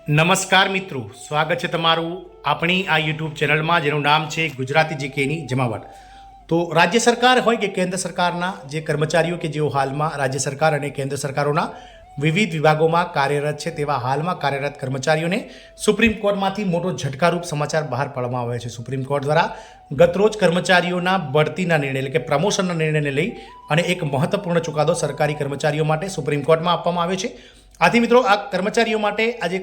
નમસ્કાર મિત્રો, સ્વાગત છે તમારું આપણી આ યુટ્યુબ ચેનલમાં જેનું નામ છે ગુજરાતી જીકેની જમાવટ। તો રાજ્ય સરકાર હોય કે કેન્દ્ર સરકારના જે કર્મચારીઓ કે જેઓ હાલમાં રાજ્ય સરકાર અને કેન્દ્ર સરકારોના વિવિધ વિભાગોમાં કાર્યરત છે તેવા હાલમાં કાર્યરત કર્મચારીઓને સુપ્રીમ કોર્ટમાંથી મોટો ઝટકારૂપ સમાચાર બહાર પાડવામાં આવ્યો છે। સુપ્રીમ કોર્ટ દ્વારા ગતરોજ કર્મચારીઓના બઢતીના નિર્ણય એટલે કે પ્રમોશનના નિર્ણયને લઈ અને એક મહત્વપૂર્ણ ચુકાદો સરકારી કર્મચારીઓ માટે સુપ્રીમ કોર્ટમાં આપવામાં આવ્યો છે। આથી મિત્રો આ કર્મચારીઓ માટે આજે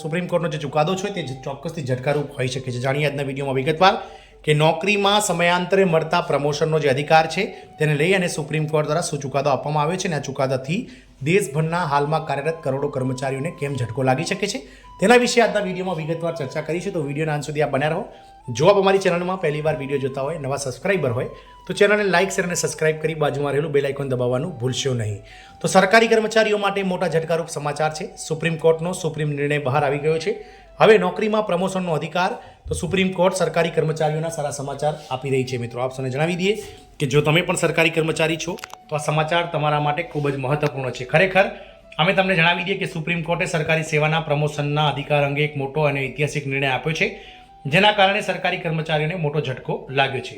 સુપ્રીમ કોર્ટનો જે ચુકાદો છે તે ચોક્કસથી ઝટકારૂપ હોઈ શકે છે। જાણીએ આજના વિડીયોમાં વિગતવાર કે નોકરીમાં સમયાંતરે મળતા પ્રમોશનનો જે અધિકાર છે તેને લઈ અને સુપ્રીમ કોર્ટ દ્વારા શું ચુકાદો આપવામાં આવ્યો છે અને આ ચુકાદાથી દેશભરના હાલમાં કાર્યરત કરોડો કર્મચારીઓને કેમ ઝટકો લાગી શકે છે તેના વિશે આજના વિડીયોમાં વિગતવાર ચર્ચા કરીશું। તો વિડીયોના અંત સુધી આપ બન્યા રહો। જો આપ અમારી ચેનલમાં પહેલીવાર વિડીયો જોતા હોય, નવા સબસ્ક્રાઇબર હોય તો ચેનલને લાઇક શેર અને સબસ્ક્રાઇબ કરી બાજુમાં રહેલું બેલ આઇકોન દબાવવાનું ભૂલશો નહીં। તો સરકારી કર્મચારીઓ માટે મોટા ઝટકારૂપ સમાચાર છે। સુપ્રીમ કોર્ટનો સુપ્રીમ નિર્ણય બહાર આવી ગયો છે। હવે નોકરીમાં પ્રમોશનનો અધિકાર તો સુપ્રીમ કોર્ટ સરકારી કર્મચારીઓના સારા સમાચાર આપી રહી છે। મિત્રો આપ સૌને જણાવી દઈએ કે જો તમે પણ સરકારી કર્મચારી છો તો આ સમાચાર તમારા માટે ખૂબ જ મહત્વપૂર્ણ છે। ખરેખર અમે તમને જણાવી દઈએ કે સુપ્રીમ કોર્ટે સરકારી સેવાના પ્રમોશનના અધિકાર અંગે એક મોટો અને ઐતિહાસિક નિર્ણય આપ્યો છે, જેના કારણે સરકારી કર્મચારીઓને મોટો ઝટકો લાગ્યો છે।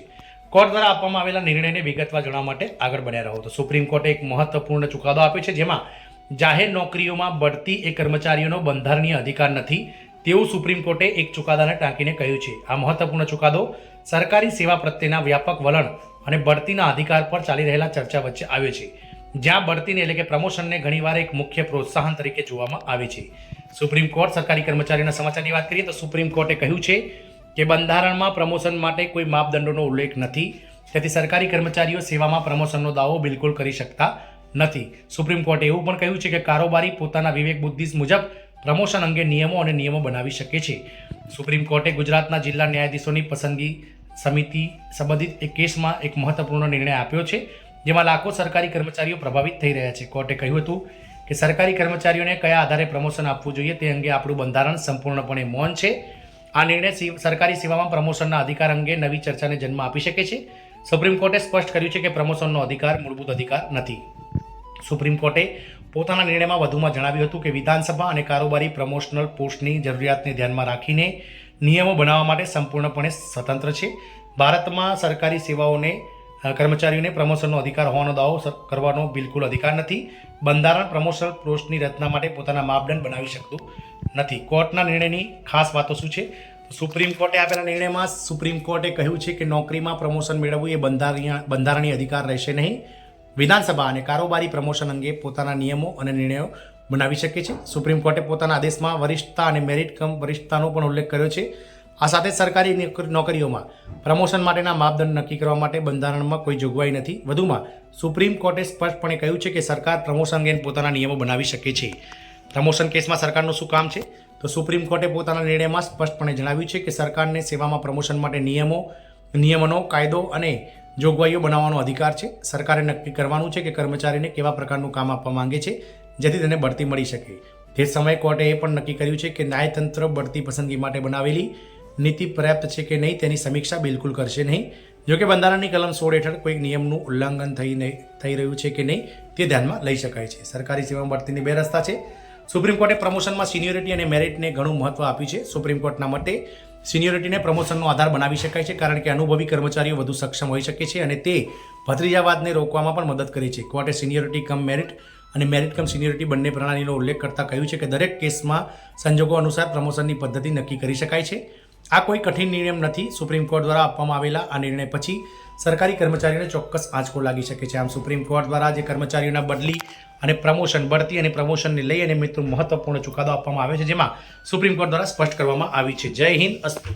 કોર્ટ દ્વારા આપવામાં આવેલા નિર્ણયને વિગતવાર જાણવા માટે આગળ બન્યા રહો। તો સુપ્રીમ કોર્ટે એક મહત્વપૂર્ણ ચુકાદો આપ્યો છે, જેમાં જાહેર નોકરીઓમાં બઢતી એ કર્મચારીઓનો બંધારણીય અધિકાર નથી તેવું સુપ્રીમ કોર્ટે એક ચુકાદાને ટાંકીને કહ્યું છે। આ મહત્વપૂર્ણ ચુકાદો સરકારી સેવા પ્રત્યેના વ્યાપક વલણ અને બઢતીના અધિકાર પર ચાલી રહેલા ચર્ચા વચ્ચે આવ્યો છે, જ્યાં બઢતીને એટલે કે પ્રમોશનને ઘણીવાર એક મુખ્ય પ્રોત્સાહન તરીકે જોવામાં આવે છે। સુપ્રીમ કોર્ટ સરકારી કર્મચારીઓના સમાચારની વાત કરીએ તો સુપ્રીમ કોર્ટે કહ્યું છે કે બંધારણમાં પ્રમોશન માટે કોઈ માપદંડોનો ઉલ્લેખ નથી, તેથી સરકારી કર્મચારીઓ સેવામાં પ્રમોશનનો દાવો બિલકુલ કરી શકતા નથી। સુપ્રીમ કોર્ટે એવું પણ કહ્યું છે કે કારોબારી પોતાના વિવેક બુદ્ધિ મુજબ પ્રમોશન અંગે નિયમો બનાવી શકે છે। સુપ્રીમ કોર્ટે ગુજરાતના જિલ્લા ન્યાયાધીશોની પસંદગી સમિતિ સંબંધિત એક કેસમાં એક મહત્વપૂર્ણ નિર્ણય આપ્યો છે, જેમાં લાખો સરકારી કર્મચારીઓ પ્રભાવિત થઈ રહ્યા છે। કોર્ટે કહ્યું હતું કે સરકારી કર્મચારીઓને કયા આધારે પ્રમોશન આપવું જોઈએ તે અંગે આપણું બંધારણ સંપૂર્ણપણે મૌન છે। આ નિર્ણય સરકારી સેવામાં પ્રમોશનના અધિકાર અંગે નવી ચર્ચાને જન્મ આપી શકે છે। સુપ્રીમ કોર્ટે સ્પષ્ટ કર્યું છે કે પ્રમોશનનો અધિકાર મૂળભૂત અધિકાર નથી। સુપ્રીમ કોર્ટે પોતાના નિર્ણયમાં વધુમાં જણાવ્યું હતું કે વિધાનસભા અને કારોબારી પ્રમોશનલ પોસ્ટની જરૂરિયાતને ધ્યાનમાં રાખીને નિયમો બનાવવા માટે સંપૂર્ણપણે સ્વતંત્ર છે। ભારતમાં સરકારી સેવાઓને કર્મચારીઓને પ્રમોશનનો અધિકાર હોવાનો દાવો કરવાનો બિલકુલ અધિકાર નથી। બંધારણ પ્રમોશનલ પોસ્ટની રચના માટે પોતાના માપદંડ બનાવી શકતું નથી। કોર્ટના નિર્ણયની ખાસ વાતો શું છે? સુપ્રીમ કોર્ટે આપેલા નિર્ણયમાં સુપ્રીમ કોર્ટે કહ્યું છે કે નોકરીમાં પ્રમોશન મેળવવું એ બંધારણીય અધિકાર રહેશે નહીં। વિધાનસભા અને કારોબારી પ્રમોશન અંગે પોતાના નિયમો અને નિર્ણયો બનાવી શકે છે। સુપ્રીમ કોર્ટે પોતાના આદેશમાં વરિષ્ઠતા અને મેરિટ કમ વરિષ્ઠતાનો પણ ઉલ્લેખ કર્યો છે। આ સાથે સરકારી નોકરીઓમાં પ્રમોશન માટેના માપદંડ નક્કી કરવા માટે બંધારણમાં કોઈ જોગવાઈ નથી। વધુમાં સુપ્રીમ કોર્ટે સ્પષ્ટપણે કહ્યું છે કે સરકાર પ્રમોશન અંગે પોતાના નિયમો બનાવી શકે છે। પ્રમોશન કેસમાં સરકારનું શું કામ છે? તો સુપ્રીમ કોર્ટે પોતાના નિર્ણયમાં સ્પષ્ટપણે જણાવ્યું છે કે સરકારને સેવામાં પ્રમોશન માટે નિયમનો કાયદો અને જોગવાઈઓ બનાવવાનો અધિકાર છે। સરકારે નક્કી કરવાનું છે કે કર્મચારીને કેવા પ્રકારનું કામ આપવા માંગે છે જેથી તેને બઢતી મળી શકે। તે સમયે કોર્ટે એ પણ નક્કી કર્યું છે કે ન્યાયતંત્ર બઢતી પસંદગી માટે બનાવેલી નીતિ પર્યાપ્ત છે કે નહીં તેની સમીક્ષા બિલકુલ કરશે નહીં। જોકે બંધારણની કલમ 16 હેઠળ કોઈ નિયમનું ઉલ્લંઘન થઈ રહ્યું છે કે નહીં તે ધ્યાનમાં લઈ શકાય છે। સરકારી સેવામાં બઢતીની બે રસ્તા છે। સુપ્રીમ કોર્ટે પ્રમોશનમાં સિનિયોરિટી અને મેરિટને ઘણું મહત્વ આપ્યું છે। સુપ્રીમ કોર્ટના મતે સિનિયોરિટીને પ્રમોશનનો આધાર બનાવી શકાય છે, કારણ કે અનુભવી કર્મચારીઓ વધુ સક્ષમ હોઈ શકે છે અને તે ભત્રીજાવાદને રોકવામાં પણ મદદ કરે છે। કોર્ટે સિનિયોરિટી કમ મેરિટ અને મેરિટ કમ સિનિયોરિટી બંને પ્રણાલીનો ઉલ્લેખ કરતાં કહ્યું છે કે દરેક કેસમાં સંજોગો અનુસાર પ્રમોશનની પદ્ધતિ નક્કી કરી શકાય છે। આ કોઈ કઠિન નિયમ નથી। સુપ્રીમ કોર્ટ દ્વારા આપવામાં આવેલા આ નિર્ણય પછી સરકારી કર્મચારીઓને ચોક્કસ આંચકો લાગી શકે છે। આમ સુપ્રીમ કોર્ટ દ્વારા જે કર્મચારીઓના બદલી અને બઢતી અને પ્રમોશનને લઈ અને મિત્રો મહત્વપૂર્ણ ચુકાદો આપવામાં આવ્યો છે, જેમાં સુપ્રીમ કોર્ટ દ્વારા સ્પષ્ટ કરવામાં આવી છે। જય હિન્દ, અસ્તુ।